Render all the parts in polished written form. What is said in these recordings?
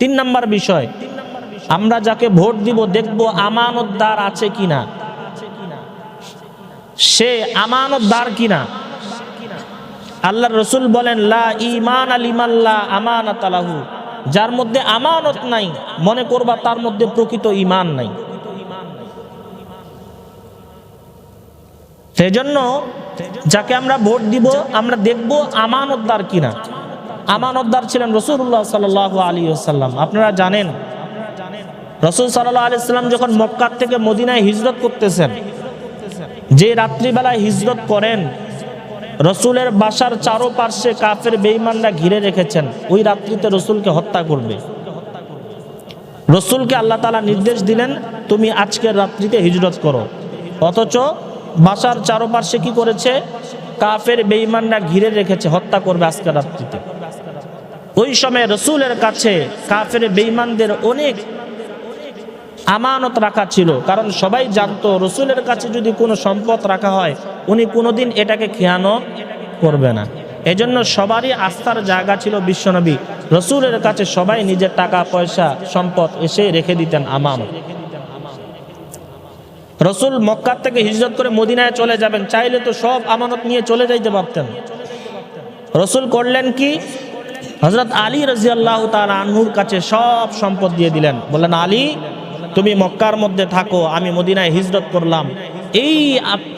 তিন নাম্বার বিষয়, আমরা যাকে ভোট দিব দেখব আমানতদার আছে কিনা, সে আমানতদার কিনা। আল্লাহর রাসূল বলেন, লা ঈমান লিমান লা আমানাত লাহু, যার মধ্যে আমানত নাই মনে করবা তার মধ্যে প্রকৃত ঈমান নাই। সেজন্য যাকে আমরা ভোট দিব আমরা দেখব আমানতদার কিনা। আমানতদার ছিলেন রাসূলুল্লাহ সাল্লাল্লাহু আলাইহি ওয়াসাল্লাম। আপনারা জানেন রাসূল সাল্লাল্লাহু আলাইহি ওয়াসাল্লাম যখন মক্কা থেকে মদিনায় হিজরত করতেছেন, যে রাত্রিবেলায় হিজরত করেন, রসুলের বাসার চারপাশে কাফের বেঈমানরা ঘিরে রেখেছেন। ওই রাত্রিতে রসুলকে হত্যা করবে। রসুলকে আল্লাহ তাআলা নির্দেশ দিলেন, তুমি আজকের রাত্রিতে হিজরত করো। অথচ বাসার চারপাশে কি করেছে? কাফের বেঈমানরা ঘিরে রেখেছে, হত্যা করবে আজকের রাত্রিতে। ওই সময় রসুলের কাছে কাফের বেঈমানদের অনেক আমানত রাখা ছিল, কারণ সবাই জানতো রসুলের কাছে যদি কোনো সম্পদ রাখা হয় উনি কোনোদিন এটাকে খেয়ানত করবে না। এজন্য সবারই আস্থার জায়গা ছিল বিশ্বনবী। রসুলের কাছে সবাই নিজের টাকা পয়সা সম্পদ এসে রেখে দিতেন আমানত। রসুল মক্কা থেকে হিজরত করে মদিনায় চলে যাবেন, চাইলে তো সব আমানত নিয়ে চলে যাইতে পারতেন। রসুল করলেন কি? হযরত আলী রাদিয়াল্লাহু তাআলা আনহুর কাছে সব সম্পদ দিয়ে দিলেন। বললেন, আলী তুমি মক্কার মধ্যে থাকো, আমি মদিনায় হিজরত করলাম, এই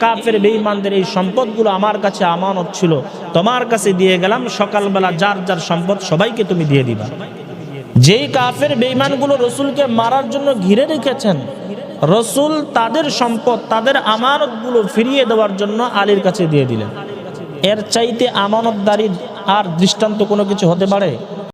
কাফের বেঈমানদের এই সম্পদগুলো আমার কাছে আমানত ছিল, তোমার কাছে দিয়ে গেলাম, সকালবেলা যার যার সম্পদ সবাইকে তুমি দিয়ে দিবা। যেই কাফের বেঈমানগুলো রসুলকে মারার জন্য ঘিরে রেখেছেন, রসুল তাদের সম্পদ তাদের আমানতগুলো ফিরিয়ে দেওয়ার জন্য আলীর কাছে দিয়ে দিলেন। এর চাইতে আমানতদারির আর দৃষ্টান্ত কোনো কিছু হতে পারে?